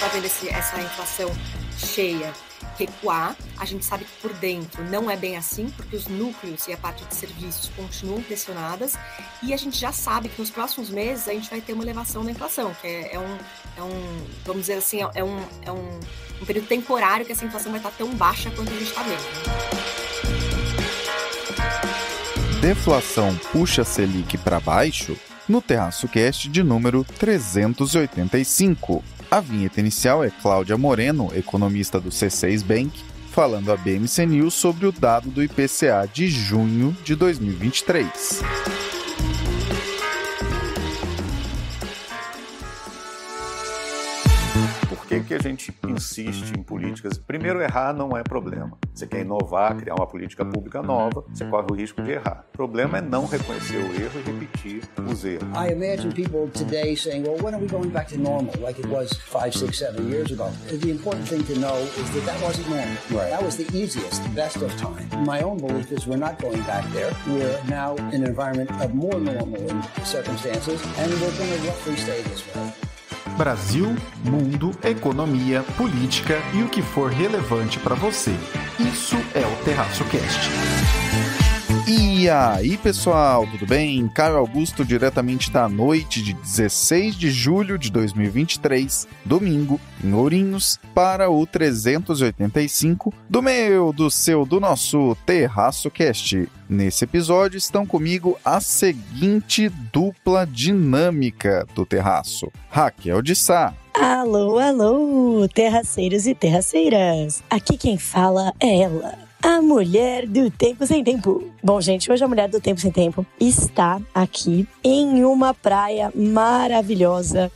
está vendo essa inflação cheia recuar. A gente sabe que por dentro não é bem assim, porque os núcleos e a parte de serviços continuam pressionadas, e a gente já sabe que nos próximos meses a gente vai ter uma elevação da inflação, que é um vamos dizer assim, é um período temporário que essa inflação vai estar tão baixa quanto a gente está vendo. Deflação puxa a Selic para baixo? No Terraço Cast de número 385. A vinheta inicial é Cláudia Moreno, economista do C6 Bank, falando à BMC News sobre o dado do IPCA de junho de 2023. Por que a gente insiste em políticas? Primeiro, errar não é problema. Você quer inovar, criar uma política pública nova, você corre o risco de errar. O problema é não reconhecer o erro e repetir os erros. I imagine people today saying, well, when are we going back to normal, like it was 5, 6, 7 years ago? The important thing to know is that that wasn't normal. Right. That was the easiest, best of time. My own belief is we're not going back there. We're now in an environment of more normal circumstances, and we're going to roughly stay this way. Brasil, mundo, economia, política e o que for relevante para você. Isso é o Terraço Cast. E aí, pessoal, tudo bem? Caio Augusto, diretamente da noite de 16 de julho de 2023, domingo, em Ourinhos, para o 385 do meu, do seu, do nosso Terraço Cast. Nesse episódio estão comigo a seguinte dupla dinâmica do Terraço: Raquel de Sá. Alô, alô, terraceiros e terraceiras. Aqui quem fala é ela, a mulher do tempo sem tempo. Bom, gente, hoje a mulher do tempo sem tempo está aqui em uma praia maravilhosa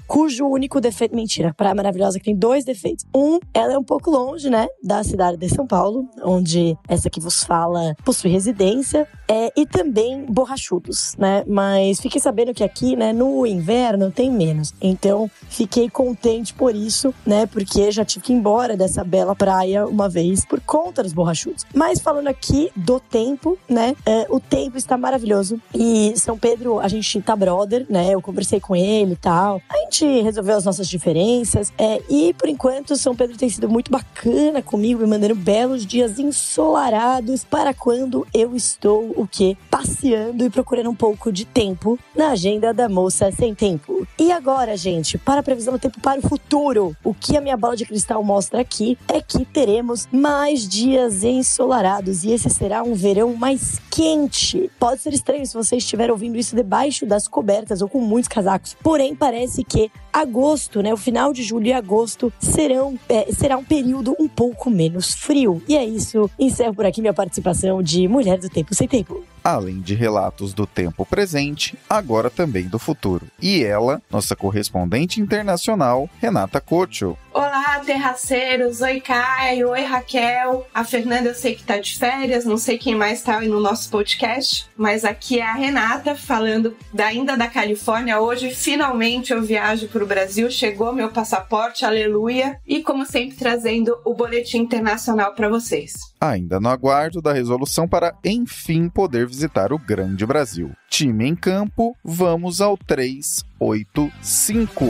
cujo único defeito... Mentira, praia maravilhosa que tem 2 defeitos. Ela é um pouco longe, né, da cidade de São Paulo, onde essa que vos fala possui residência, e também borrachudos, né, mas fiquei sabendo que aqui, né, no inverno tem menos. Então, fiquei contente por isso, né, porque já tive que ir embora dessa bela praia uma vez por conta dos borrachudos. Mas falando aqui do tempo, né, o tempo está maravilhoso. E São Pedro, a gente tá brother, né, eu conversei com ele e tal. A gente resolveu as nossas diferenças. E por enquanto, São Pedro tem sido muito bacana comigo, me mandando belos dias ensolarados para quando eu estou, o quê? Passeando e procurando um pouco de tempo na agenda da moça sem tempo. E agora, gente, para a previsão do tempo para o futuro, o que a minha bola de cristal mostra aqui é que teremos mais dias ensolarados e esse será um verão mais quente. Pode ser estranho se você estiver ouvindo isso debaixo das cobertas ou com muitos casacos, porém parece que agosto, né, o final de julho e agosto será um período um pouco menos frio. E é isso, encerro por aqui minha participação de Mulher do Tempo Sem Tempo. Além de relatos do tempo presente, agora também do futuro. E ela, nossa correspondente internacional, Renata Cocho. Olá, terraceiros. Oi, Caio. Oi, Raquel. A Fernanda eu sei que tá de férias, não sei quem mais tá aí no nosso podcast, mas aqui é a Renata falando ainda da Califórnia. Hoje, finalmente, eu viajo pro Brasil. Chegou meu passaporte, aleluia. E, como sempre, trazendo o boletim internacional para vocês. Ainda no aguardo da resolução para, enfim, poder visitar o grande Brasil. Time em campo, vamos ao 385.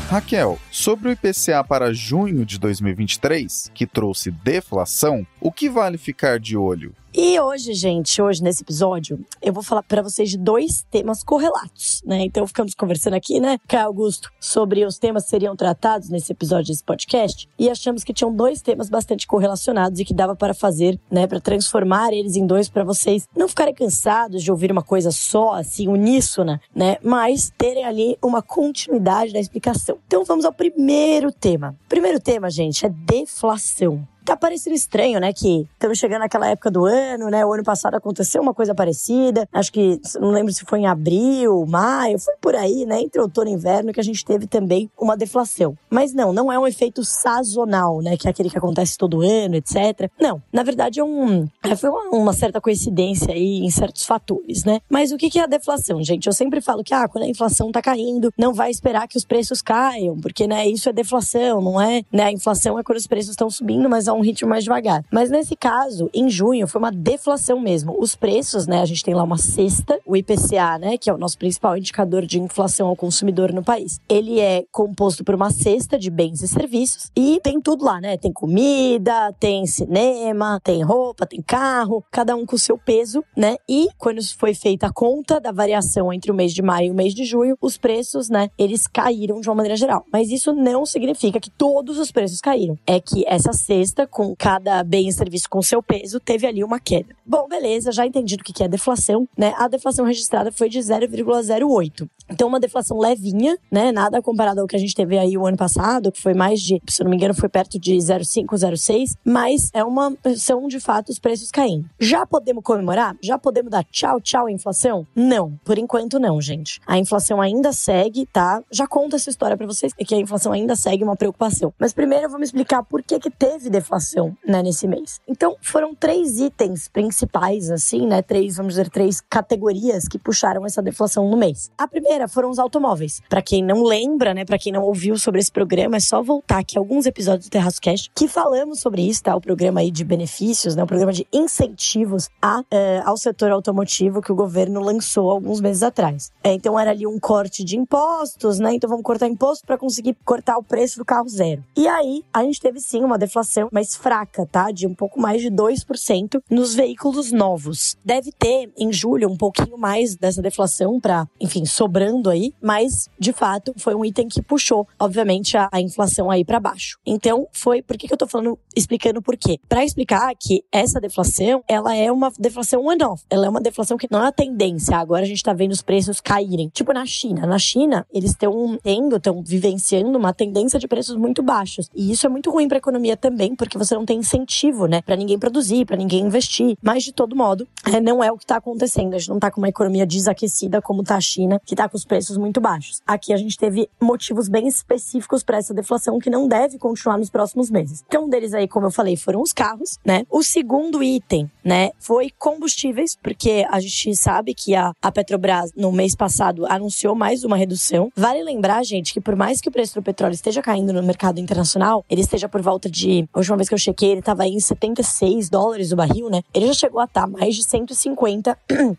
Raquel, sobre o IPCA para junho de 2023, que trouxe deflação, o que vale ficar de olho? E hoje, gente, nesse episódio, eu vou falar para vocês de 2 temas correlatos, né? Então, ficamos conversando aqui, né, Caio Augusto, sobre os temas que seriam tratados nesse episódio desse podcast, e achamos que tinham 2 temas bastante correlacionados e que dava para fazer, né, para transformar eles em 2 para vocês não ficarem cansados de ouvir uma coisa só, assim, uníssona, né, mas terem ali uma continuidade da explicação. Então, vamos ao primeiro tema. O primeiro tema, gente, é deflação. Tá parecendo estranho, né, que estamos chegando naquela época do ano, né, o ano passado aconteceu uma coisa parecida, acho que, não lembro se foi em abril, maio, foi por aí, né, entre outono e inverno que a gente teve também uma deflação. Mas não é um efeito sazonal, né, que é aquele que acontece todo ano, etc. Não, na verdade foi uma certa coincidência aí em certos fatores, né. Mas o que é a deflação, gente? Eu sempre falo que, quando a inflação tá caindo, não vai esperar que os preços caiam, porque, né, isso é deflação, não é, né, a inflação é quando os preços estão subindo, mas um ritmo mais devagar. Mas nesse caso, em junho, foi uma deflação mesmo. Os preços, né, a gente tem lá uma cesta, o IPCA, né, que é o nosso principal indicador de inflação ao consumidor no país. Ele é composto por uma cesta de bens e serviços e tem tudo lá, né? Tem comida, tem cinema, tem roupa, tem carro, cada um com o seu peso, né? E quando foi feita a conta da variação entre o mês de maio e o mês de junho, os preços, né, eles caíram de uma maneira geral. Mas isso não significa que todos os preços caíram. É que essa cesta, com cada bem e serviço com seu peso, teve ali uma queda. Bom, beleza, já entendi do que é deflação, né? A deflação registrada foi de 0,08. Então, uma deflação levinha, né? Nada comparado ao que a gente teve aí o ano passado, que foi mais de, se eu não me engano, foi perto de 0,5, 0,6. Mas são, de fato, os preços caindo. Já podemos comemorar? Já podemos dar tchau, tchau à inflação? Não. Por enquanto, não, gente. A inflação ainda segue, tá? Já conto essa história pra vocês, que a inflação ainda segue uma preocupação. Mas primeiro eu vou me explicar por que teve deflação, né, nesse mês. Então, foram 3 itens principais, assim, né? 3 categorias que puxaram essa deflação no mês. A primeira foram os automóveis. Pra quem não lembra, né? Pra quem não ouviu sobre esse programa, é só voltar aqui a alguns episódios do Terraço Cast que falamos sobre isso, tá? O programa aí de benefícios, né? O programa de incentivos ao setor automotivo que o governo lançou alguns meses atrás. Então, era ali um corte de impostos, né? Então, vamos cortar imposto pra conseguir cortar o preço do carro zero. E aí, a gente teve sim uma deflação mais fraca, tá? De um pouco mais de 2% nos veículos novos. Deve ter, em julho, um pouquinho mais dessa deflação pra, enfim, sobrando aí, mas, de fato, foi um item que puxou, obviamente, a inflação aí pra baixo. Então, por que eu tô explicando por quê? Pra explicar que essa deflação, ela é uma deflação one-off. Ela é uma deflação que não é a tendência. Agora a gente tá vendo os preços caírem. Tipo na China. Na China, eles estão vivenciando uma tendência de preços muito baixos. E isso é muito ruim pra economia também, porque você não tem incentivo, né? Pra ninguém produzir, pra ninguém investir. Mas, de todo modo, não é o que tá acontecendo. A gente não tá com uma economia desaquecida como tá a China, que tá com os preços muito baixos. Aqui a gente teve motivos bem específicos pra essa deflação que não deve continuar nos próximos meses. Então, um deles aí, como eu falei, foram os carros, né? O segundo item, né, foi combustíveis, porque a gente sabe que a Petrobras, no mês passado, anunciou mais uma redução. Vale lembrar, gente, que por mais que o preço do petróleo esteja caindo no mercado internacional, ele esteja por volta de, a última vez que eu chequei, ele estava aí em $76 o barril, né? Ele já chegou a estar mais de 150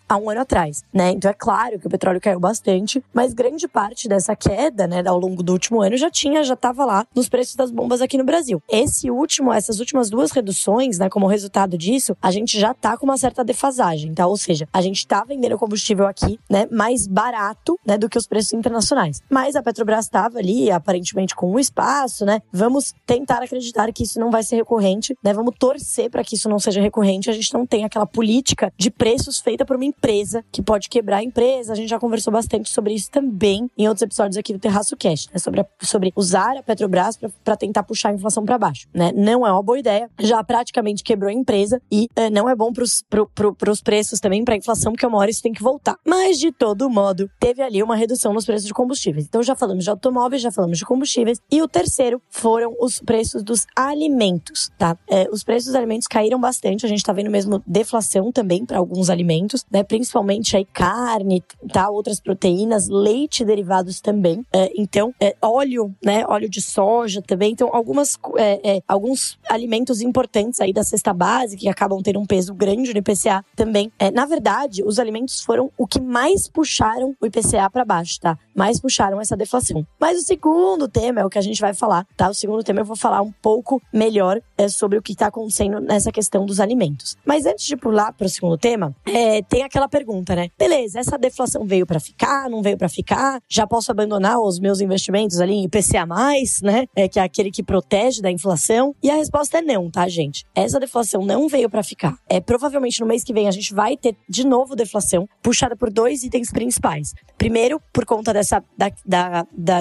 há um ano atrás, né? Então é claro que o petróleo caiu bastante, mas grande parte dessa queda, né, ao longo do último ano já estava lá nos preços das bombas aqui no Brasil. Essas últimas 2 reduções, né, como resultado disso, a gente já tá com uma certa defasagem, tá? Ou seja, a gente tá vendendo combustível aqui, né, mais barato, né, do que os preços internacionais. Mas a Petrobras estava ali, aparentemente, com um espaço, né? Vamos tentar acreditar que isso não vai ser recorrente, né? Vamos torcer para que isso não seja recorrente. A gente não tem aquela política de preços feita por uma empresa que pode quebrar a empresa. A gente já conversou bastante sobre isso também em outros episódios aqui do Terraço Cast, né? Sobre usar a Petrobras para tentar puxar a inflação para baixo, né? Não é uma boa ideia. Já praticamente quebrou a empresa e não é bom pros preços também, para a inflação, porque uma hora isso tem que voltar. Mas, de todo modo, teve ali uma redução nos preços de combustíveis. Então, já falamos de automóveis, já falamos de combustíveis. E o terceiro foram os preços dos alimentos, tá? Os preços dos alimentos caíram bastante. A gente tá vendo mesmo deflação também para alguns alimentos, né? Principalmente aí carne, tá? Outras proteínas, leite e derivados também. Então, óleo, né? Óleo de soja também. Então, alguns alimentos importantes aí da cesta básica que acabam tendo um peso grande no IPCA também. Na verdade, os alimentos foram o que mais puxaram o IPCA para baixo, tá? Mais puxaram essa deflação. Mas o segundo tema é o que a gente vai falar, tá? O segundo tema eu vou falar um pouco melhor sobre o que está acontecendo nessa questão dos alimentos. Mas antes de pular para o segundo tema, tem aquela pergunta, né? Beleza, essa deflação veio para ficar, não veio para ficar? Já posso abandonar os meus investimentos ali em IPCA+, né? Que é aquele que protege da inflação? E a resposta é não, tá, gente? Essa deflação não veio para ficar. Provavelmente no mês que vem a gente vai ter de novo deflação, puxada por 2 itens principais. Primeiro, por conta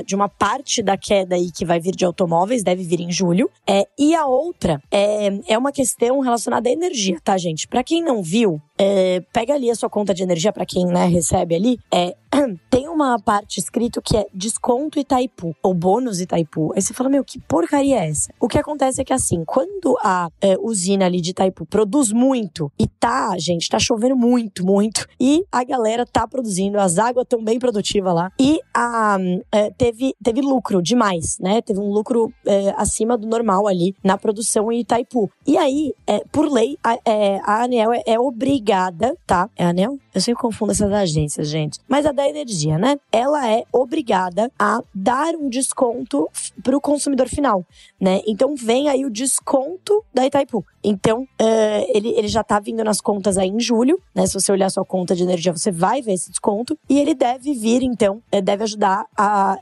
de uma parte da queda aí que vai vir de automóveis, deve vir em julho. E a outra é uma questão relacionada à energia, tá, gente? Pra quem não viu, pega ali a sua conta de energia, pra quem, né, recebe ali, tem uma parte escrito que é desconto Itaipu, ou bônus Itaipu. Aí você fala, que porcaria é essa? O que acontece é que assim, quando a usina ali de Itaipu produz muito, e tá chovendo muito, muito, e a galera tá produzindo, as águas estão bem produtivas lá, e teve lucro demais, né? Teve um lucro acima do normal ali na produção em Itaipu. E aí, por lei, a ANEEL é obrigada, tá? É a ANEEL? Eu sempre confundo essas agências, gente. Mas a da energia, né? Ela é obrigada a dar um desconto pro consumidor final, né? Então vem aí o desconto da Itaipu. Então, ele já tá vindo nas contas aí em julho, né? Se você olhar a sua conta de energia, você vai ver esse desconto. E ele deve vir, então, deve ajudar a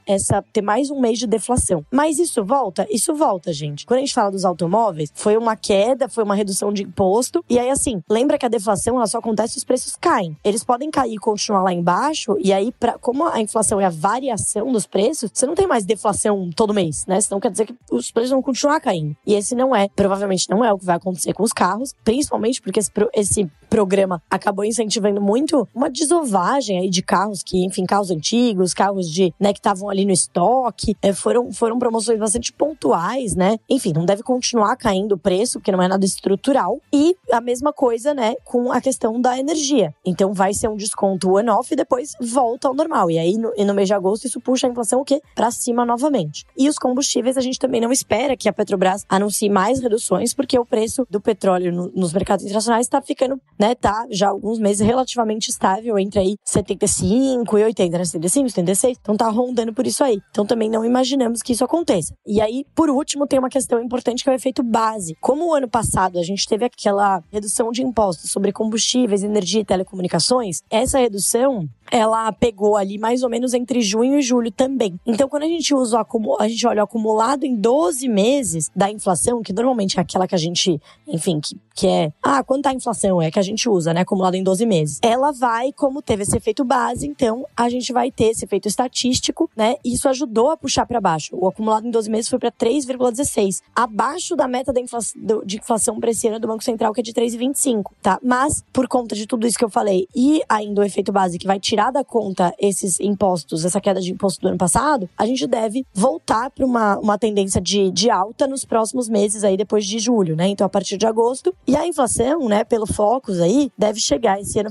ter mais um mês de deflação. Mas isso volta? Isso volta, gente. Quando a gente fala dos automóveis, foi uma queda, foi uma redução de imposto. E aí, assim, lembra que a deflação, ela só acontece se os preços caem. Eles podem cair e continuar lá embaixo. E aí, como a inflação é a variação dos preços, você não tem mais deflação todo mês, né? Senão quer dizer que os preços vão continuar caindo. E esse provavelmente não é o que vai acontecer com os carros, principalmente porque esse programa acabou incentivando muito uma desovagem aí de carros carros antigos, carros que estavam ali no estoque, foram promoções bastante pontuais, né? Enfim, não deve continuar caindo o preço, porque não é nada estrutural. E a mesma coisa, né, com a questão da energia. Então vai ser um desconto one-off e depois volta ao normal. E aí, no mês de agosto, isso puxa a inflação o quê? Pra cima novamente. E os combustíveis, a gente também não espera que a Petrobras anuncie mais reduções, porque o preço do petróleo nos mercados internacionais tá ficando, né, tá já há alguns meses relativamente estável entre aí 75 e 80, né? 75, 76. Então tá rondando por isso aí. Então também não imaginamos que isso aconteça. E aí, por último, tem uma questão importante que é o efeito base. Como o ano passado a gente teve aquela redução de impostos sobre combustíveis, energia e telecomunicações, essa redução, ela pegou ali mais ou menos entre junho e julho também. Então, quando a gente olha o acumulado em 12 meses da inflação, que normalmente é aquela que a gente, enfim, que é... quanto tá a inflação? É que a gente usa, né? Acumulado em 12 meses. Ela vai, como teve esse efeito base, então a gente vai ter esse efeito estatístico, né? Isso ajudou a puxar para baixo. O acumulado em 12 meses foi para 3,16. Abaixo da meta de inflação para esse ano do Banco Central, que é de 3,25, tá? Mas, por conta de tudo isso que eu falei, e ainda o efeito base que vai tirar da conta esses impostos, essa queda de imposto do ano passado, a gente deve voltar para uma tendência de alta nos próximos meses aí, depois de julho, né? Então, a partir de agosto. E a inflação, né, pelo Focus aí, deve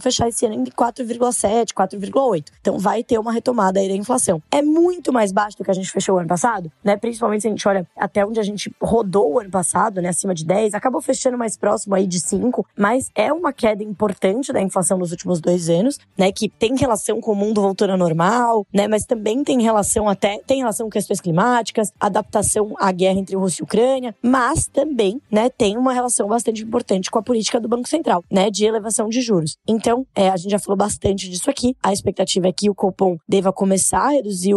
fechar esse ano em 4,7, 4,8. Então, vai ter uma retomada aí da inflação. É muito mais baixo do que a gente fechou o ano passado, né? Principalmente se a gente olha até onde a gente rodou o ano passado, né? Acima de 10, acabou fechando mais próximo aí de 5, mas é uma queda importante da inflação nos últimos 2 anos, né? Que tem relação com o mundo voltando ao normal, né? Mas também tem relação com questões climáticas, adaptação à guerra entre Rússia e Ucrânia, mas também, né, tem uma relação bastante importante com a política do Banco Central, né? De elevação de juros. Então, a gente já falou bastante disso aqui. A expectativa é que o Copom deva começar a reduzir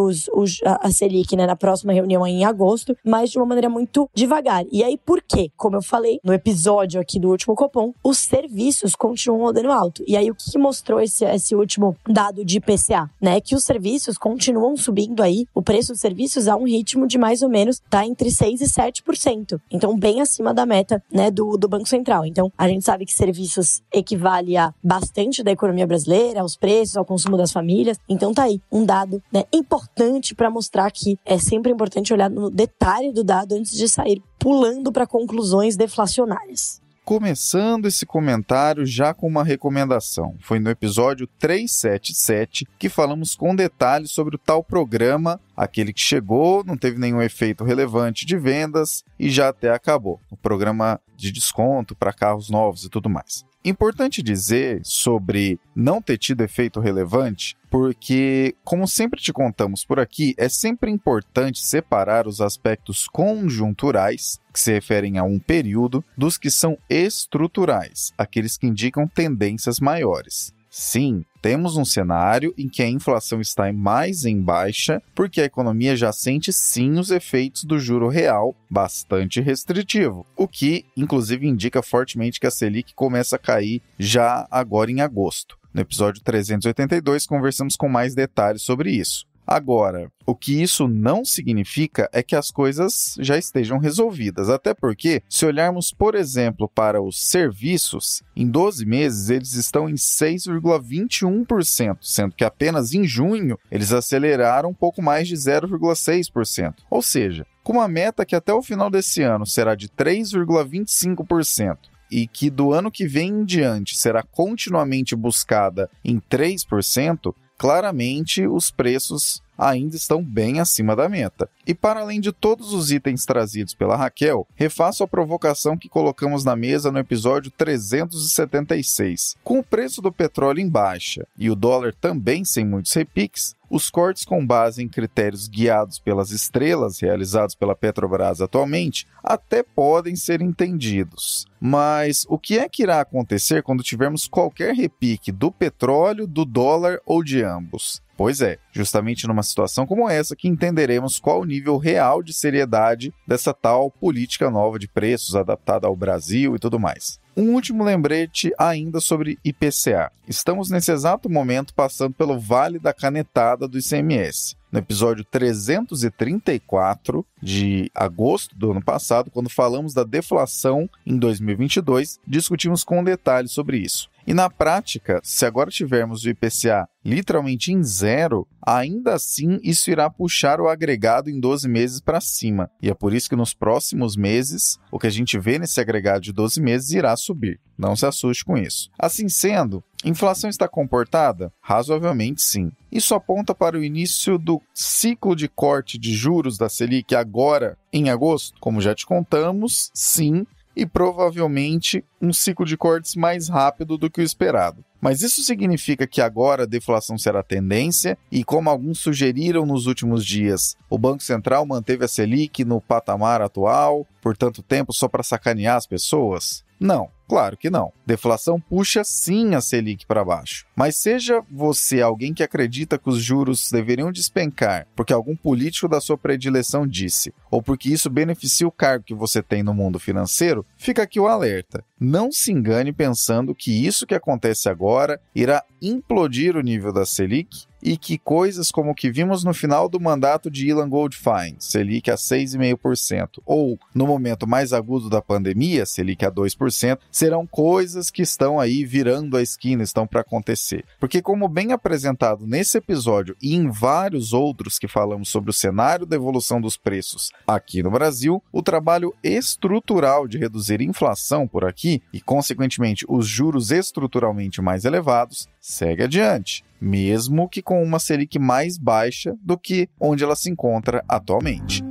a Selic, né, na próxima reunião aí em agosto, mas de uma maneira muito devagar. E aí, por quê? Como eu falei no episódio aqui do último Copom, os serviços continuam rodando alto. E aí, o que mostrou esse último dado de IPCA, né? Que os serviços continuam subindo aí, o preço dos serviços a um ritmo de mais ou menos, tá entre 6% e 7%. Então, bem acima da meta, né, do Banco Central. Então, a gente sabe que serviços equivale a bastante da economia brasileira, aos preços, ao consumo das famílias. Então, tá aí um dado, né, importante para mostrar que é sempre importante olhar no detalhe do dado antes de sair pulando para conclusões deflacionárias. Começando esse comentário já com uma recomendação. Foi no episódio 377 que falamos com detalhes sobre o tal programa, aquele que chegou, não teve nenhum efeito relevante de vendas e já até acabou. O programa de desconto para carros novos e tudo mais. Importante dizer sobre não ter tido efeito relevante, porque, como sempre te contamos por aqui, é sempre importante separar os aspectos conjunturais, que se referem a um período, dos que são estruturais, aqueles que indicam tendências maiores. Sim, temos um cenário em que a inflação está mais em baixa, porque a economia já sente sim os efeitos do juro real bastante restritivo, o que inclusive indica fortemente que a Selic começa a cair já agora em agosto. No episódio 382 conversamos com mais detalhes sobre isso. Agora, o que isso não significa é que as coisas já estejam resolvidas, até porque, se olharmos, por exemplo, para os serviços, em 12 meses eles estão em 6,21%, sendo que apenas em junho eles aceleraram um pouco mais de 0,6%. Ou seja, com uma meta que até o final desse ano será de 3,25%, e que do ano que vem em diante será continuamente buscada em 3%, claramente os preços ainda estão bem acima da meta. E para além de todos os itens trazidos pela Raquel, refaço a provocação que colocamos na mesa no episódio 376. Com o preço do petróleo em baixa e o dólar também sem muitos repiques, os cortes com base em critérios guiados pelas estrelas realizados pela Petrobras atualmente até podem ser entendidos. Mas o que é que irá acontecer quando tivermos qualquer repique do petróleo, do dólar ou de ambos? Pois é, justamente numa situação como essa que entenderemos qual o nível real de seriedade dessa tal política nova de preços adaptada ao Brasil e tudo mais. Um último lembrete ainda sobre IPCA. Estamos nesse exato momento passando pelo vale da canetada do ICMS. No episódio 334 de agosto do ano passado, quando falamos da deflação em 2022, discutimos com detalhes sobre isso. E na prática, se agora tivermos o IPCA literalmente em zero, ainda assim isso irá puxar o agregado em 12 meses para cima. E é por isso que nos próximos meses, o que a gente vê nesse agregado de 12 meses irá subir. Não se assuste com isso. Assim sendo, a inflação está comportada? Razoavelmente sim. Isso aponta para o início do ciclo de corte de juros da Selic agora em agosto? Como já te contamos, sim. E provavelmente um ciclo de cortes mais rápido do que o esperado. Mas isso significa que agora a deflação será tendência e, como alguns sugeriram nos últimos dias, o Banco Central manteve a Selic no patamar atual por tanto tempo só para sacanear as pessoas? Não. Claro que não. Deflação puxa sim a Selic para baixo. Mas seja você alguém que acredita que os juros deveriam despencar porque algum político da sua predileção disse, ou porque isso beneficia o cargo que você tem no mundo financeiro, fica aqui o alerta. Não se engane pensando que isso que acontece agora irá implodir o nível da Selic e que coisas como o que vimos no final do mandato de Ilan Goldfein, Selic a 6,5%, ou no momento mais agudo da pandemia, Selic a 2%, serão coisas que estão aí virando a esquina, estão para acontecer. Porque como bem apresentado nesse episódio e em vários outros que falamos sobre o cenário da evolução dos preços aqui no Brasil, o trabalho estrutural de reduzir a inflação por aqui e, consequentemente, os juros estruturalmente mais elevados, segue adiante, mesmo que com uma Selic mais baixa do que onde ela se encontra atualmente.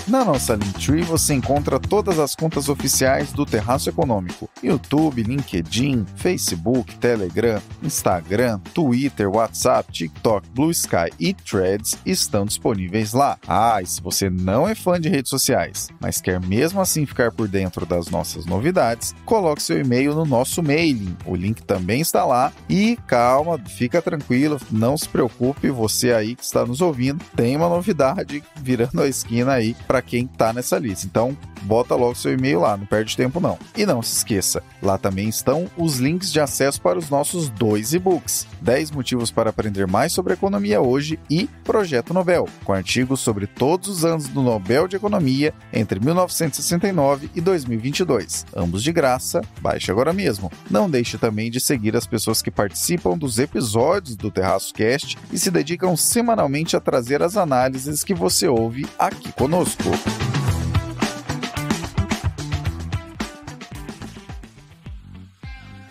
Na nossa Linktree você encontra todas as contas oficiais do Terraço Econômico: YouTube, LinkedIn, Facebook, Telegram, Instagram, Twitter, WhatsApp, TikTok, Blue Sky e Threads estão disponíveis lá. E se você não é fã de redes sociais, mas quer mesmo assim ficar por dentro das nossas novidades, coloque seu e-mail no nosso mailing. O link também está lá. E calma, fica tranquilo, não se preocupe, você aí que está nos ouvindo, tem uma novidade virando a esquina aí para quem está nessa lista. Então, bota logo seu e-mail lá, não perde tempo não. E não se esqueça, lá também estão os links de acesso para os nossos 2 e-books: 10 motivos para aprender mais sobre economia hoje e Projeto Nobel, com artigos sobre todos os anos do Nobel de Economia entre 1969 e 2022. Ambos de graça, baixe agora mesmo. Não deixe também de seguir as pessoas que participam dos episódios do Terraço Cast e se dedicam semanalmente a trazer as análises que você ouve aqui conosco.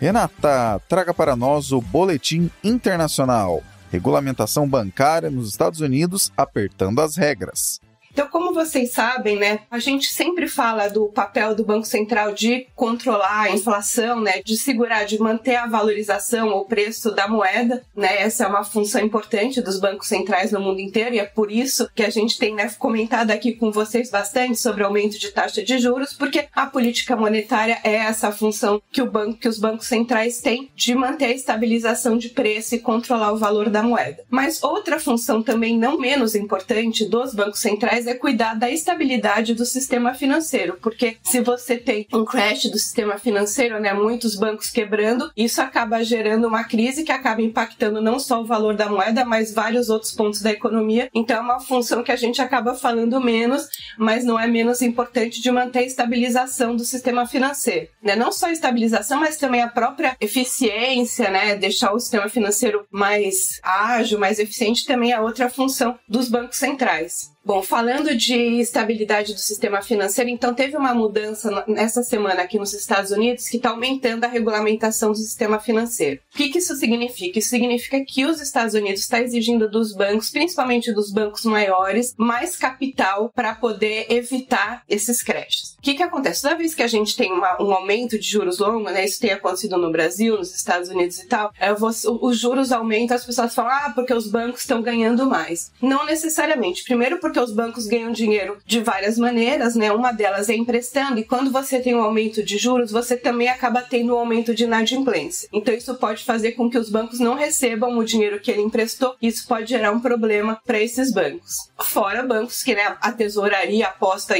Renata, traga para nós o Boletim Internacional: Regulamentação bancária nos Estados Unidos apertando as regras. Então, como vocês sabem, né, a gente sempre fala do papel do Banco Central de controlar a inflação, né, de segurar, de manter a valorização ou preço da moeda, né, essa é uma função importante dos bancos centrais no mundo inteiro e é por isso que a gente tem, né, comentado aqui com vocês bastante sobre o aumento de taxa de juros, porque a política monetária é essa função que os bancos centrais têm de manter a estabilização de preço e controlar o valor da moeda. Mas outra função também não menos importante dos bancos centrais é cuidar da estabilidade do sistema financeiro, porque se você tem um crash do sistema financeiro, né, muitos bancos quebrando, isso acaba gerando uma crise que acaba impactando não só o valor da moeda, mas vários outros pontos da economia. Então é uma função que a gente acaba falando menos, mas não é menos importante de manter a estabilização do sistema financeiro, né? Não só a estabilização, mas também a própria eficiência, né? Deixar o sistema financeiro mais ágil, mais eficiente, também é outra função dos bancos centrais. Bom, falando de estabilidade do sistema financeiro, então teve uma mudança nessa semana aqui nos Estados Unidos que está aumentando a regulamentação do sistema financeiro. O que isso significa? Isso significa que os Estados Unidos estão exigindo dos bancos, principalmente dos bancos maiores, mais capital para poder evitar esses crashes. O que acontece? Toda vez que a gente tem um aumento de juros longo, né, isso tem acontecido no Brasil, nos Estados Unidos e tal, os juros aumentam, as pessoas falam, porque os bancos estão ganhando mais. Não necessariamente. Primeiro porque os bancos ganham dinheiro de várias maneiras, né? Uma delas é emprestando, e quando você tem um aumento de juros, você também acaba tendo um aumento de inadimplência. Então isso pode fazer com que os bancos não recebam o dinheiro que ele emprestou, e isso pode gerar um problema para esses bancos. Fora bancos que, né, a tesouraria aposta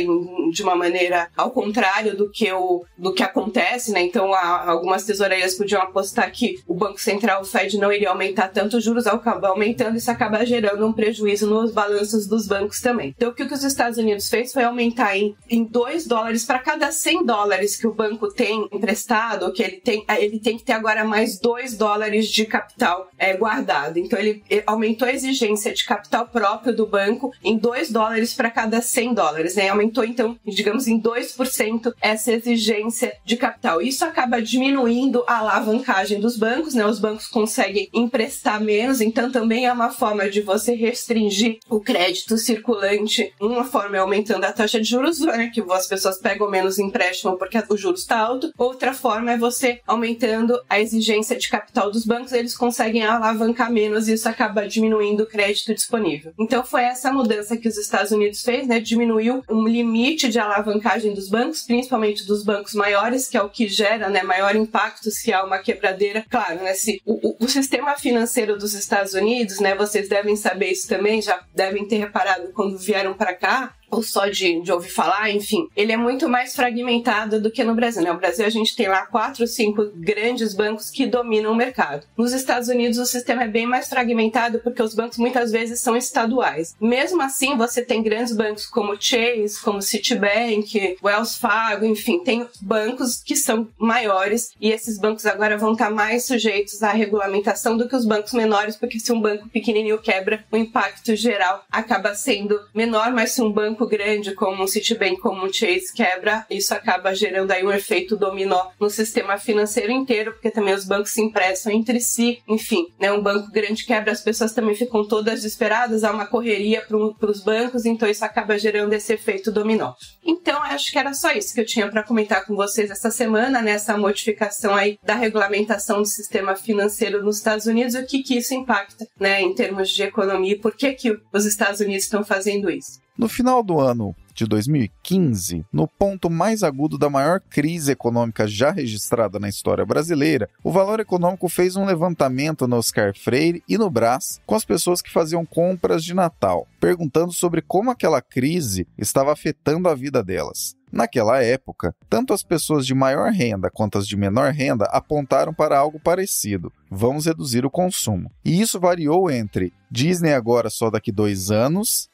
de uma maneira ao contrário do que acontece, né? Então algumas tesourarias podiam apostar que o Banco Central, o Fed, não iria aumentar tanto os juros, acaba aumentando, e isso acaba gerando um prejuízo nos balanços dos bancos também. Então o que os Estados Unidos fez foi aumentar em $2 para cada $100 que o banco tem emprestado, ou que ele tem que ter agora mais $2 de capital guardado. Então ele aumentou a exigência de capital próprio do banco em $2 para cada $100, né? Aumentou então, digamos, em 2% essa exigência de capital. Isso acaba diminuindo a alavancagem dos bancos, né? Os bancos conseguem emprestar menos, então também é uma forma de você restringir o crédito circulante. Uma forma é aumentando a taxa de juros, né? Que as pessoas pegam menos empréstimo porque o juros está alto. Outra forma é você aumentando a exigência de capital dos bancos, eles conseguem alavancar menos e isso acaba diminuindo o crédito disponível. Então foi essa mudança que os Estados Unidos fez, né? Diminuiu um limite de alavancagem dos bancos, principalmente dos bancos maiores, que é o que gera, né, maior impacto se há uma quebradeira. Claro, né, se o sistema financeiro dos Estados Unidos, né, vocês devem saber isso também, já devem ter reparado quando vieram para cá, ou só de ouvir falar, enfim, ele é muito mais fragmentado do que no Brasil, né? No Brasil a gente tem lá 4 ou 5 grandes bancos que dominam o mercado. Nos Estados Unidos o sistema é bem mais fragmentado porque os bancos muitas vezes são estaduais. Mesmo assim, você tem grandes bancos como Chase, como Citibank, Wells Fargo, enfim, tem bancos que são maiores e esses bancos agora vão estar mais sujeitos à regulamentação do que os bancos menores, porque se um banco pequenininho quebra, o impacto geral acaba sendo menor, mas se um banco grande como um Citibank, como um Chase quebra, isso acaba gerando aí um efeito dominó no sistema financeiro inteiro, porque também os bancos se emprestam entre si, enfim, né, um banco grande quebra, as pessoas também ficam todas desesperadas, há uma correria para os bancos, então isso acaba gerando esse efeito dominó. Então, acho que era só isso que eu tinha para comentar com vocês essa semana, nessa modificação aí da regulamentação do sistema financeiro nos Estados Unidos, o que isso impacta, né, em termos de economia e por que os Estados Unidos estão fazendo isso. No final do ano de 2015, no ponto mais agudo da maior crise econômica já registrada na história brasileira, o Valor Econômico fez um levantamento no Oscar Freire e no Brás com as pessoas que faziam compras de Natal, perguntando sobre como aquela crise estava afetando a vida delas. Naquela época, tanto as pessoas de maior renda quanto as de menor renda apontaram para algo parecido: vamos reduzir o consumo. E isso variou entre Disney agora só daqui 2 anos,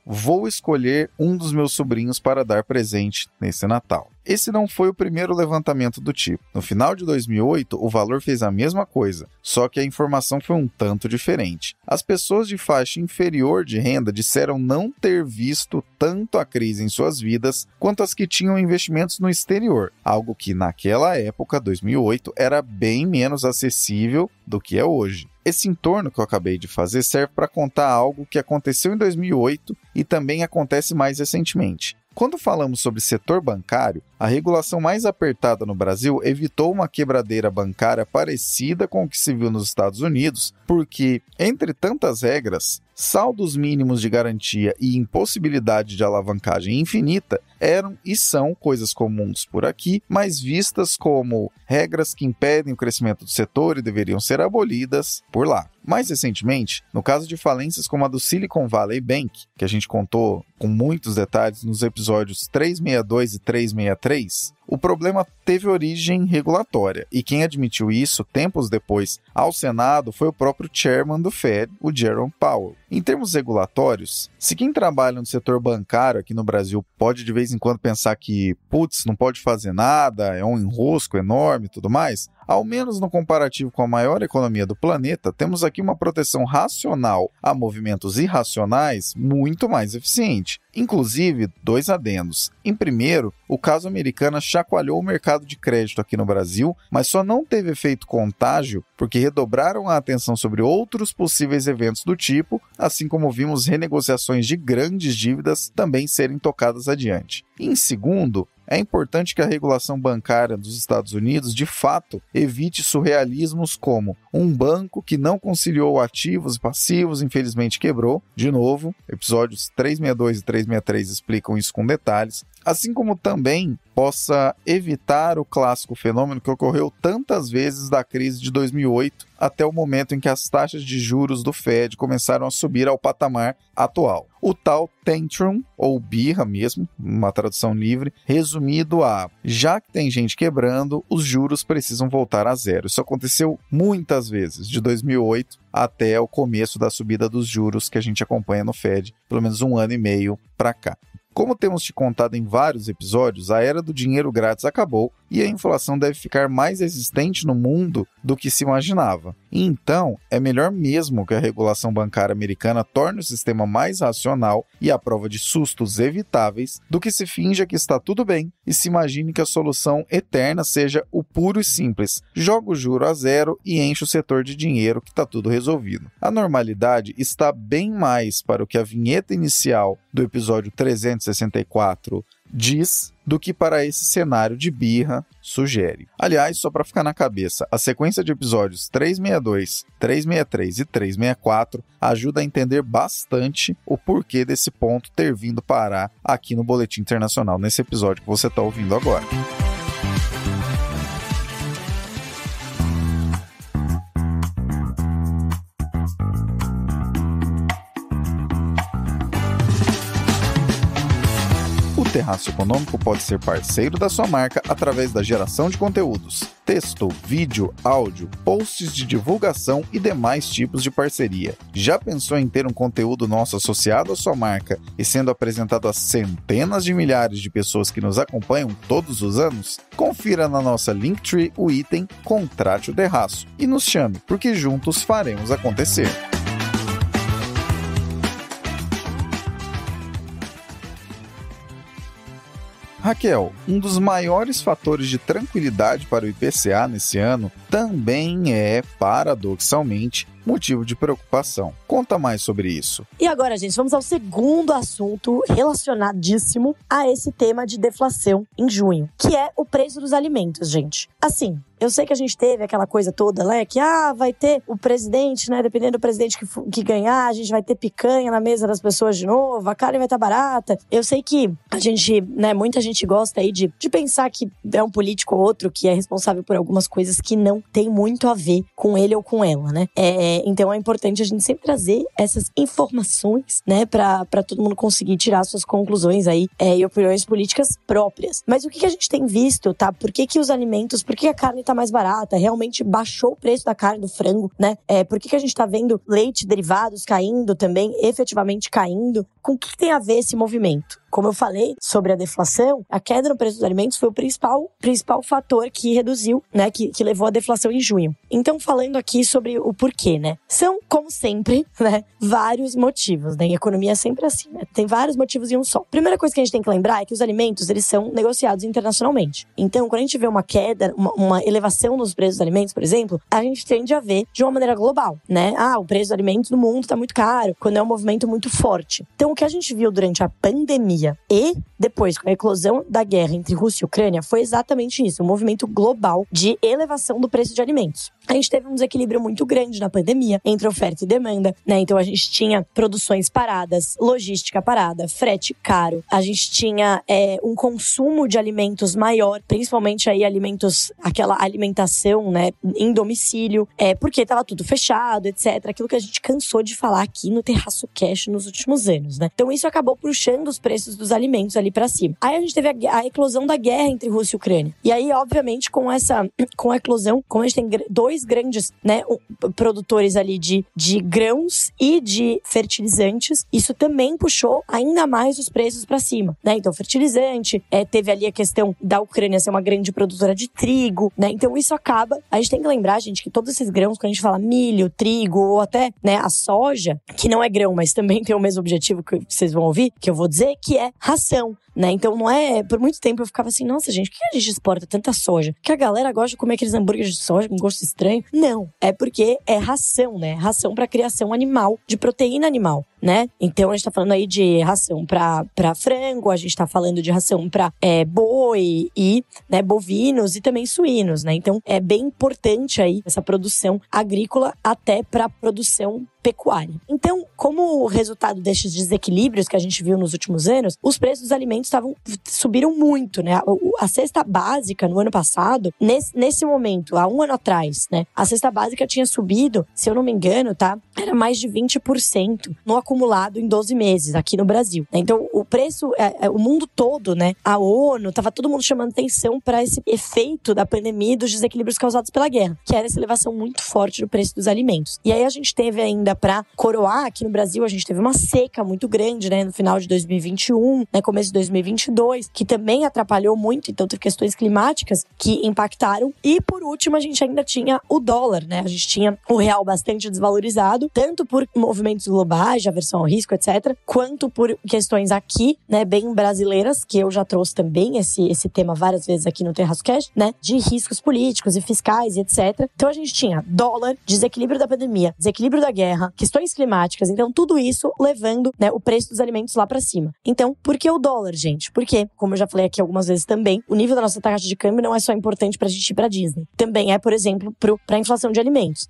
vou escolher um dos meus sobrinhos para dar presente nesse Natal. Esse não foi o primeiro levantamento do tipo. No final de 2008, o Valor fez a mesma coisa, só que a informação foi um tanto diferente. As pessoas de faixa inferior de renda disseram não ter visto tanto a crise em suas vidas quanto as que tinham investimentos no exterior, algo que naquela época, 2008, era bem menos acessível do que é hoje. Esse entorno que eu acabei de fazer serve para contar algo que aconteceu em 2008 e também acontece mais recentemente. Quando falamos sobre setor bancário, a regulação mais apertada no Brasil evitou uma quebradeira bancária parecida com o que se viu nos Estados Unidos, porque, entre tantas regras, saldos mínimos de garantia e impossibilidade de alavancagem infinita eram e são coisas comuns por aqui, mas vistas como regras que impedem o crescimento do setor e deveriam ser abolidas por lá. Mais recentemente, no caso de falências como a do Silicon Valley Bank, que a gente contou com muitos detalhes nos episódios 362 e 363, o problema teve origem regulatória, e quem admitiu isso tempos depois ao Senado foi o próprio chairman do Fed, o Jerome Powell. Em termos regulatórios, se quem trabalha no setor bancário aqui no Brasil pode de vez em quando pensar que, não pode fazer nada, é um enrosco enorme e tudo mais, ao menos no comparativo com a maior economia do planeta, temos aqui uma proteção racional a movimentos irracionais muito mais eficiente. Inclusive, 2 adendos. Em primeiro, o caso americano chacoalhou o mercado de crédito aqui no Brasil, mas só não teve efeito contágio porque redobraram a atenção sobre outros possíveis eventos do tipo, assim como vimos renegociações de grandes dívidas também serem tocadas adiante. Em segundo, é importante que a regulação bancária dos Estados Unidos, de fato, evite surrealismos como um banco que não conciliou ativos e passivos, infelizmente quebrou. De novo, episódios 362 e 363 explicam isso com detalhes. Assim como também possa evitar o clássico fenômeno que ocorreu tantas vezes da crise de 2008 até o momento em que as taxas de juros do Fed começaram a subir ao patamar atual. O tal tantrum, ou birra mesmo, uma tradução livre, resumido a: já que tem gente quebrando, os juros precisam voltar a zero. Isso aconteceu muitas vezes, de 2008 até o começo da subida dos juros que a gente acompanha no Fed, pelo menos 1 ano e meio para cá. Como temos te contado em vários episódios, a era do dinheiro grátis acabou e a inflação deve ficar mais resistente no mundo do que se imaginava. E então, é melhor mesmo que a regulação bancária americana torne o sistema mais racional e à prova de sustos evitáveis do que se finja que está tudo bem e se imagine que a solução eterna seja o puro e simples: joga o juro a zero e enche o setor de dinheiro que está tudo resolvido. A normalidade está bem mais para o que a vinheta inicial do episódio 364 diz do que para esse cenário de birra sugere. Aliás, só para ficar na cabeça, a sequência de episódios 362, 363 e 364 ajuda a entender bastante o porquê desse ponto ter vindo parar aqui no Boletim Internacional, nesse episódio que você está ouvindo agora. O Terraço Econômico pode ser parceiro da sua marca através da geração de conteúdos, texto, vídeo, áudio, posts de divulgação e demais tipos de parceria. Já pensou em ter um conteúdo nosso associado à sua marca e sendo apresentado a centenas de milhares de pessoas que nos acompanham todos os anos? Confira na nossa Linktree o item Contrate o Terraço e nos chame, porque juntos faremos acontecer. Raquel, um dos maiores fatores de tranquilidade para o IPCA nesse ano também é, paradoxalmente, motivo de preocupação. Conta mais sobre isso. E agora, gente, vamos ao segundo assunto relacionadíssimo a esse tema de deflação em junho, que é o preço dos alimentos, gente. Assim, eu sei que a gente teve aquela coisa toda, né, que vai ter o presidente, né, dependendo do presidente que ganhar, a gente vai ter picanha na mesa das pessoas de novo, a carne vai estar barata. Eu sei que a gente, né, muita gente gosta aí de pensar que é um político ou outro que é responsável por algumas coisas que não tem muito a ver com ele ou com ela, né? Então é importante a gente sempre trazer essas informações, né, pra todo mundo conseguir tirar suas conclusões aí e opiniões políticas próprias. Mas o que a gente tem visto, tá? Por que os alimentos, por que a carne tá mais barata? Realmente baixou o preço da carne, do frango, né? Por que a gente tá vendo leite, derivados caindo também, efetivamente caindo? Com o que tem a ver esse movimento? Como eu falei sobre a deflação, a queda no preço dos alimentos foi o principal fator que reduziu, né, que levou à deflação em junho. Então, falando aqui sobre o porquê, né? São, como sempre, né, vários motivos, né? E a economia é sempre assim, né? Tem vários motivos em um só. Primeira coisa que a gente tem que lembrar é que os alimentos, eles são negociados internacionalmente. Então, quando a gente vê uma queda, uma elevação nos preços dos alimentos, por exemplo, a gente tende a ver de uma maneira global, né? O preço dos alimentos no mundo tá muito caro, quando é um movimento muito forte. Então, o que a gente viu durante a pandemia pandemia e depois, com a eclosão da guerra entre Rússia e Ucrânia, foi exatamente isso, um movimento global de elevação do preço de alimentos. A gente teve um desequilíbrio muito grande na pandemia entre oferta e demanda, né? Então a gente tinha produções paradas, logística parada, frete caro. A gente tinha um consumo de alimentos maior, principalmente aí alimentos, aquela alimentação, né, em domicílio, porque estava tudo fechado, etc. Aquilo que a gente cansou de falar aqui no Terraço Cash nos últimos anos, né? Então isso acabou puxando os preços dos alimentos ali para cima. Aí a gente teve a eclosão da guerra entre Rússia e Ucrânia. E aí, obviamente, com a eclosão, como a gente tem dois grandes, né, produtores ali de grãos e de fertilizantes, isso também puxou ainda mais os preços para cima, né? Então, fertilizante, teve ali a questão da Ucrânia ser uma grande produtora de trigo, né? Então, isso acaba... A gente tem que lembrar, gente, que todos esses grãos, quando a gente fala milho, trigo ou até, né, a soja, que não é grão, mas também tem o mesmo objetivo que vocês vão ouvir, que eu vou dizer, que é ração. Né? Então não é... Por muito tempo eu ficava assim, nossa gente, por que a gente exporta tanta soja? Que a galera gosta de comer aqueles hambúrgueres de soja com gosto estranho? Não, é porque é ração, né? Ração para criação animal, de proteína animal, né? Então a gente tá falando aí de ração para frango, a gente tá falando de ração para boi e, né, bovinos e também suínos, né? Então é bem importante aí essa produção agrícola até para produção pecuária. Então, como resultado desses desequilíbrios que a gente viu nos últimos anos, os preços dos alimentos subiram muito, né? A cesta básica no ano passado, nesse momento, há um ano atrás, né? A cesta básica tinha subido, se eu não me engano, tá? Era mais de 20% no acumulado em 12 meses aqui no Brasil. Então, o preço, o mundo todo, né? A ONU, tava todo mundo chamando atenção para esse efeito da pandemia e dos desequilíbrios causados pela guerra, que era essa elevação muito forte do preço dos alimentos. E aí a gente teve ainda para coroar, aqui no Brasil a gente teve uma seca muito grande, né, no final de 2021, né, começo de 2022, que também atrapalhou muito, então teve questões climáticas que impactaram. E por último, a gente ainda tinha o dólar, né, a gente tinha o real bastante desvalorizado, tanto por movimentos globais, de aversão ao risco, etc., quanto por questões aqui, né, bem brasileiras, que eu já trouxe também esse tema várias vezes aqui no Terraço Cash, né, de riscos políticos e fiscais e etc. Então a gente tinha dólar, desequilíbrio da pandemia, desequilíbrio da guerra, questões climáticas, então tudo isso levando, né, o preço dos alimentos lá pra cima. Então, por que o dólar, gente? Porque, como eu já falei aqui algumas vezes também, o nível da nossa taxa de câmbio não é só importante pra gente ir pra Disney. Também é, por exemplo, pra inflação de alimentos.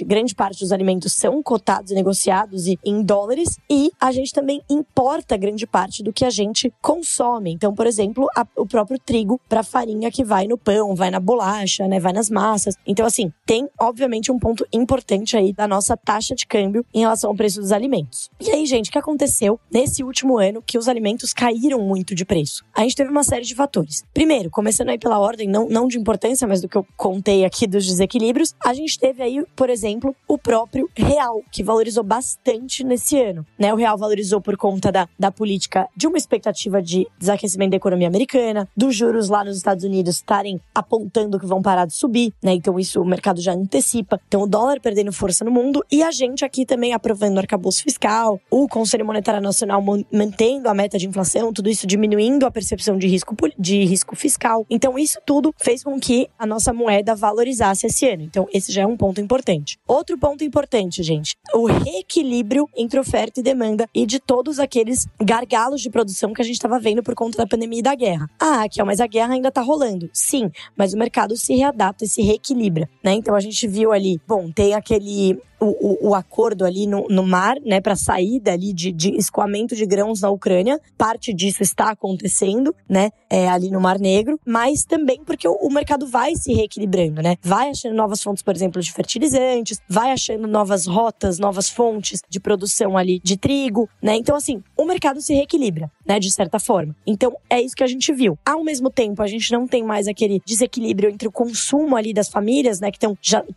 Grande parte dos alimentos são cotados e negociados em dólares e a gente também importa grande parte do que a gente consome. Então, por exemplo, o próprio trigo pra farinha que vai no pão, vai na bolacha, né, vai nas massas. Então, assim, tem, obviamente, um ponto importante aí da nossa taxa de câmbio em relação ao preço dos alimentos. E aí, gente, o que aconteceu nesse último ano que os alimentos caíram muito de preço? A gente teve uma série de fatores. Primeiro, começando aí pela ordem, não de importância, mas do que eu contei aqui dos desequilíbrios, a gente teve aí, por exemplo, o próprio real, que valorizou bastante nesse ano, né? O real valorizou por conta da política de uma expectativa de desaquecimento da economia americana, dos juros lá nos Estados Unidos estarem apontando que vão parar de subir, né? Então isso o mercado já antecipa. Então o dólar perdendo força no mundo e a gente aqui também aprovando o arcabouço fiscal, o Conselho Monetário Nacional mantendo a meta de inflação, tudo isso diminuindo a percepção de risco fiscal. Então isso tudo fez com que a nossa moeda valorizasse esse ano. Então esse já é um ponto importante. Outro ponto importante, gente, o reequilíbrio entre oferta e demanda e de todos aqueles gargalos de produção que a gente estava vendo por conta da pandemia e da guerra. Ah, Raquel, mas a guerra ainda tá rolando. Sim, mas o mercado se readapta e se reequilibra, né? Então a gente viu ali, tem aquele... O acordo ali no mar, né, para saída ali de escoamento de grãos na Ucrânia. Parte disso está acontecendo, né, ali no Mar Negro, mas também porque o mercado vai se reequilibrando, né, vai achando novas fontes, por exemplo, de fertilizantes, vai achando novas rotas, novas fontes de produção ali de trigo, né, então assim, o mercado se reequilibra, né, de certa forma. Então é isso que a gente viu. Ao mesmo tempo, a gente não tem mais aquele desequilíbrio entre o consumo ali das famílias, né, que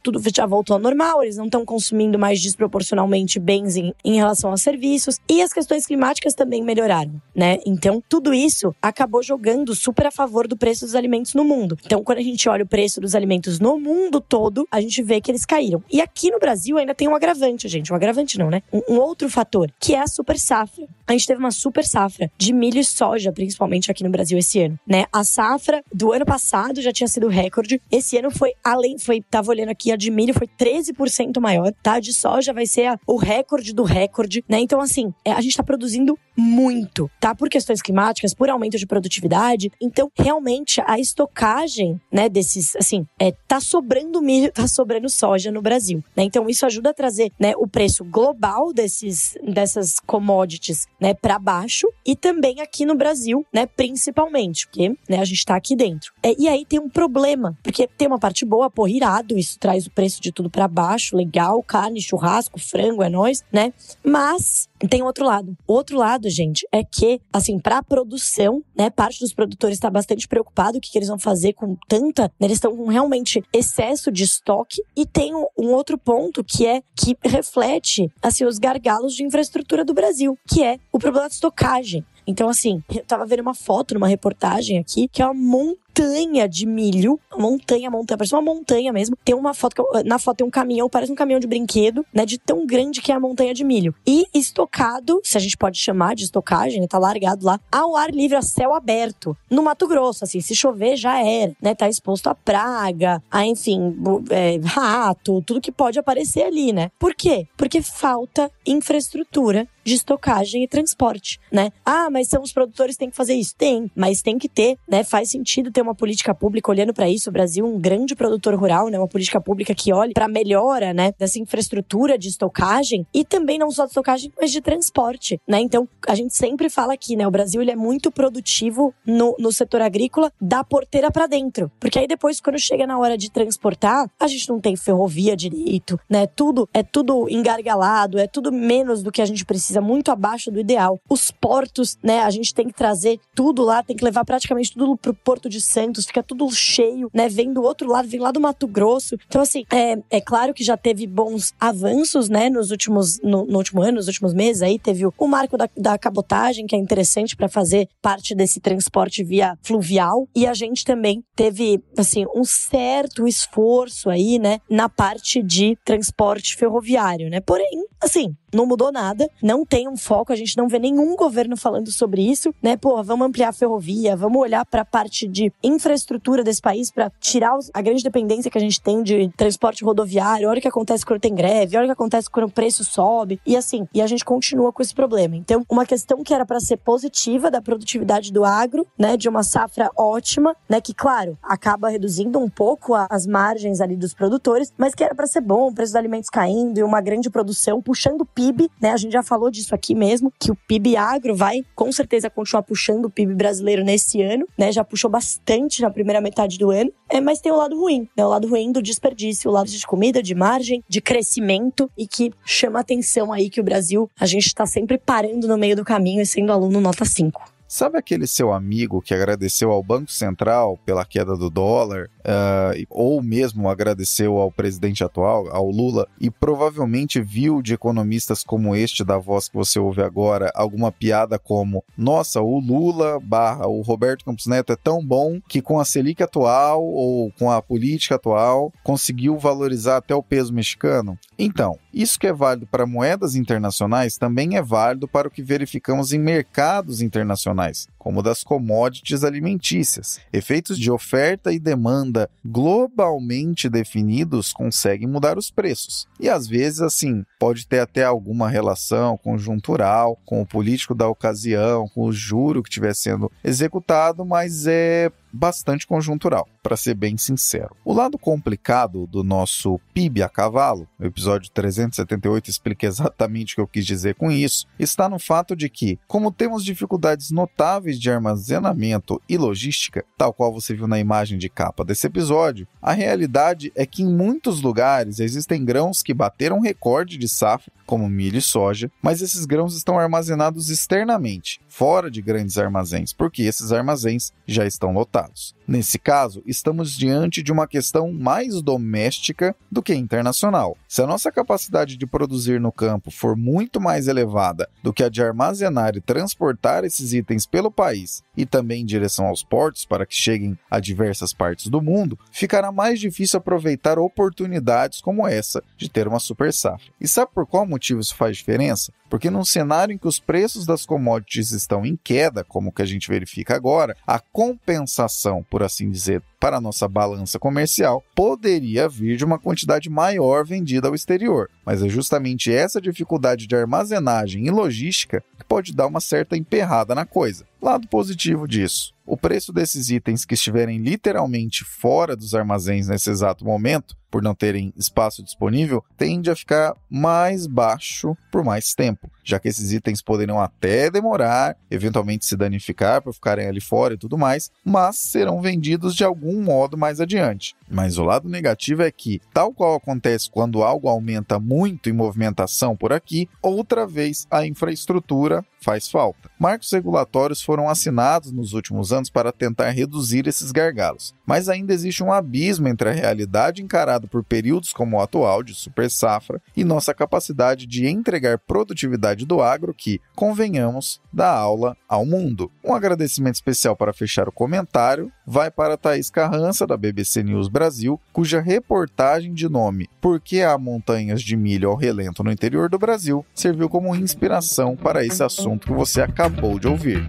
tudo já voltou ao normal, eles não estão consumindo mais desproporcionalmente bens em relação aos serviços, e as questões climáticas também melhoraram, né? Então, tudo isso acabou jogando super a favor do preço dos alimentos no mundo. Então, quando a gente olha o preço dos alimentos no mundo todo, a gente vê que eles caíram. E aqui no Brasil ainda tem um agravante, gente. Um agravante não, né? Um outro fator, que é a super safra. A gente teve uma super safra de milho e soja, principalmente aqui no Brasil esse ano, né? A safra do ano passado já tinha sido recorde. Esse ano tava olhando aqui, a de milho foi 13% maior, tá? De soja vai ser o recorde do recorde, né? Então, assim, a gente tá produzindo muito, tá? Por questões climáticas, por aumento de produtividade. Então, realmente, a estocagem, né, desses, assim, tá sobrando milho, tá sobrando soja no Brasil, né? Então, isso ajuda a trazer, né, o preço global dessas commodities, né, para baixo, e também aqui no Brasil, né, principalmente, porque, né, a gente tá aqui dentro. E aí tem um problema, porque tem uma parte boa, pô, irado, isso traz o preço de tudo para baixo, legal, carne, churrasco, frango, é nóis, né? Mas tem outro lado. O outro lado, gente, é que, assim, pra produção, né, parte dos produtores está bastante preocupado o que eles vão fazer com tanta, né, eles estão com realmente excesso de estoque. E tem um outro ponto que reflete, assim, os gargalos de infraestrutura do Brasil, que é o problema de estocagem. Então, assim, eu tava vendo uma foto numa reportagem aqui, que é uma montanha de milho, montanha, parece uma montanha mesmo. Tem uma foto, na foto tem um caminhão, parece um caminhão de brinquedo, né, de tão grande que é a montanha de milho. E estocado, se a gente pode chamar de estocagem, né, tá largado lá, ao ar livre, a céu aberto, no Mato Grosso, assim, se chover já era, né, tá exposto a praga, a, enfim, rato, tudo que pode aparecer ali, né. Por quê? Porque falta infraestrutura de estocagem e transporte, né? Ah, mas são os produtores que têm que fazer isso? Tem, mas tem que ter, né? Faz sentido ter uma política pública olhando para isso. O Brasil é um grande produtor rural, né? Uma política pública que olhe para melhora, né, dessa infraestrutura de estocagem, e também não só de estocagem, mas de transporte, né? Então, a gente sempre fala aqui, né? O Brasil, ele é muito produtivo no setor agrícola, da porteira para dentro. Porque aí depois, quando chega na hora de transportar, a gente não tem ferrovia direito, né? É tudo engargalado, é tudo menos do que a gente precisa, muito abaixo do ideal. Os portos, né, a gente tem que trazer tudo lá, tem que levar praticamente tudo pro Porto de Santos, fica tudo cheio, né, vem do outro lado, vem lá do Mato Grosso. Então, assim, é claro que já teve bons avanços, né, no último ano, nos últimos meses, aí teve o marco da cabotagem, que é interessante para fazer parte desse transporte via fluvial, e a gente também teve, assim, um certo esforço aí, né, na parte de transporte ferroviário, né, porém, assim, não mudou nada, não tem um foco, a gente não vê nenhum governo falando sobre isso, né? Pô, vamos ampliar a ferrovia, vamos olhar para a parte de infraestrutura desse país para tirar a grande dependência que a gente tem de transporte rodoviário. Olha o que acontece quando tem greve, olha o que acontece quando o preço sobe, e assim, e a gente continua com esse problema. Então, uma questão que era para ser positiva da produtividade do agro, né, de uma safra ótima, né, que claro, acaba reduzindo um pouco as margens ali dos produtores, mas que era para ser bom, o preço dos alimentos caindo e uma grande produção puxando o PIB, né? A gente já falou disso aqui mesmo, que o PIB agro vai com certeza continuar puxando o PIB brasileiro nesse ano, né? Já puxou bastante na primeira metade do ano, mas tem o lado ruim, né? O lado ruim do desperdício, o lado de comida, de margem, de crescimento, e que chama atenção aí que o Brasil, a gente tá sempre parando no meio do caminho e sendo aluno nota 5. Sabe aquele seu amigo que agradeceu ao Banco Central pela queda do dólar, ou mesmo agradeceu ao presidente atual, ao Lula, e provavelmente viu de economistas como este da voz que você ouve agora, alguma piada como: nossa, o Lula / o Roberto Campos Neto é tão bom que com a Selic atual ou com a política atual conseguiu valorizar até o peso mexicano? Então, isso que é válido para moedas internacionais também é válido para o que verificamos em mercados internacionais, como das commodities alimentícias. Efeitos de oferta e demanda globalmente definidos conseguem mudar os preços. E às vezes, assim, pode ter até alguma relação conjuntural com o político da ocasião, com o juro que estiver sendo executado, mas é bastante conjuntural, para ser bem sincero. O lado complicado do nosso PIB a cavalo, no episódio 378 explica exatamente o que eu quis dizer com isso, está no fato de que, como temos dificuldades notáveis de armazenamento e logística, tal qual você viu na imagem de capa desse episódio, a realidade é que em muitos lugares existem grãos que bateram recorde de safra, como milho e soja, mas esses grãos estão armazenados externamente, fora de grandes armazéns, porque esses armazéns já estão lotados. Nesse caso, estamos diante de uma questão mais doméstica do que internacional. Se a nossa capacidade de produzir no campo for muito mais elevada do que a de armazenar e transportar esses itens pelo país e também em direção aos portos para que cheguem a diversas partes do mundo, ficará mais difícil aproveitar oportunidades como essa de ter uma super safra. E sabe por qual motivo isso faz diferença? Porque num cenário em que os preços das commodities estão em queda, como o que a gente verifica agora, a compensação, por assim dizer, para a nossa balança comercial, poderia vir de uma quantidade maior vendida ao exterior. Mas é justamente essa dificuldade de armazenagem e logística que pode dar uma certa emperrada na coisa. Lado positivo disso: o preço desses itens que estiverem literalmente fora dos armazéns nesse exato momento, por não terem espaço disponível, tende a ficar mais baixo por mais tempo, já que esses itens poderiam até demorar, eventualmente se danificar por ficarem ali fora e tudo mais, mas serão vendidos de algum modo mais adiante. Mas o lado negativo é que, tal qual acontece quando algo aumenta muito em movimentação por aqui, outra vez a infraestrutura faz falta. Marcos regulatórios foram assinados nos últimos anos para tentar reduzir esses gargalos, mas ainda existe um abismo entre a realidade encarada por períodos como o atual de super safra e nossa capacidade de entregar produtividade do agro que, convenhamos, dá aula ao mundo. Um agradecimento especial para fechar o comentário vai para Thaís Carrança, da BBC News Brasil, cuja reportagem de nome "Por que há montanhas de milho ao relento no interior do Brasil?" serviu como inspiração para esse assunto que você acabou de ouvir.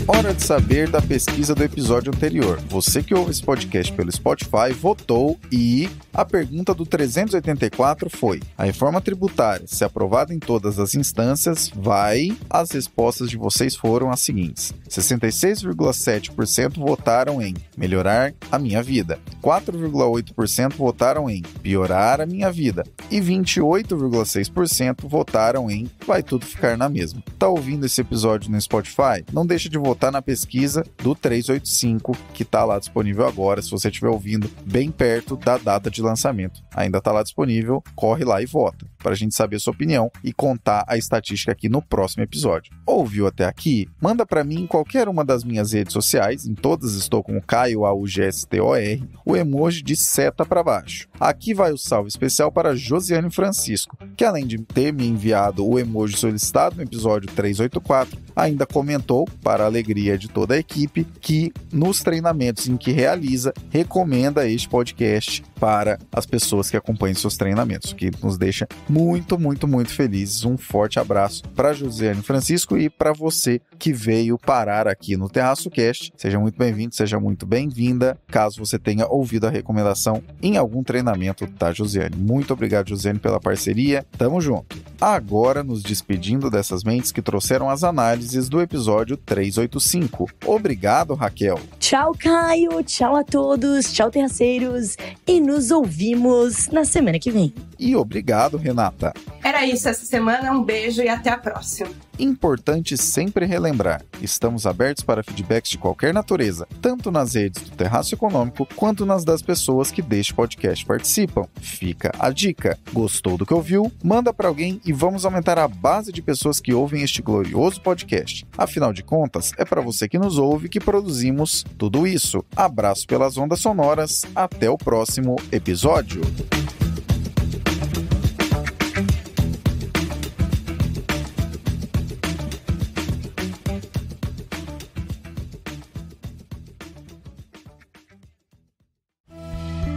Hora de saber da pesquisa do episódio anterior. Você que ouve esse podcast pelo Spotify votou e a pergunta do 384 foi: a reforma tributária, se aprovada em todas as instâncias, vai... As respostas de vocês foram as seguintes: 66,7% votaram em melhorar a minha vida, 4,8% votaram em piorar a minha vida e 28,6% votaram em vai tudo ficar na mesma. Tá ouvindo esse episódio no Spotify? Não deixa de votar na pesquisa do 385, que tá lá disponível agora, se você estiver ouvindo bem perto da data de lançamento. Ainda tá lá disponível, corre lá e vota, pra gente saber a sua opinião e contar a estatística aqui no próximo episódio. Ouviu até aqui? Manda pra mim em qualquer uma das minhas redes sociais, em todas estou com o Caio AUGSTOR, o emoji de seta pra baixo. Aqui vai o salve especial para Josiane Francisco, que além de ter me enviado o emoji solicitado no episódio 384, ainda comentou, para a alegria de toda a equipe, que nos treinamentos em que realiza, recomenda este podcast para as pessoas que acompanham seus treinamentos, o que nos deixa muito, muito, muito felizes. Um forte abraço para Josiane Francisco e para você que veio parar aqui no Terraço Cast. Seja muito bem-vindo, seja muito bem-vinda, caso você tenha ouvido a recomendação em algum treinamento da Josiane. Muito obrigado, Josiane, pela parceria. Tamo junto. Agora, nos despedindo dessas mentes que trouxeram as análises do episódio 385. Obrigado, Raquel. Tchau, Caio. Tchau a todos. Tchau, terraceiros. E nos ouvimos na semana que vem. E obrigado, Renata. Era isso essa semana. Um beijo e até a próxima. Importante sempre relembrar, estamos abertos para feedbacks de qualquer natureza, tanto nas redes do Terraço Econômico, quanto nas das pessoas que deste podcast participam. Fica a dica. Gostou do que ouviu? Manda para alguém e vamos aumentar a base de pessoas que ouvem este glorioso podcast. Afinal de contas, é para você que nos ouve que produzimos tudo isso. Abraço pelas ondas sonoras, até o próximo episódio.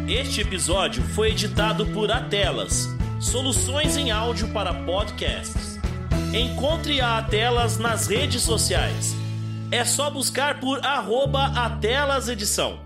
Este episódio foi editado por Atelas, soluções em áudio para podcasts. Encontre a Atelas nas redes sociais. É só buscar por @AtelasEdição.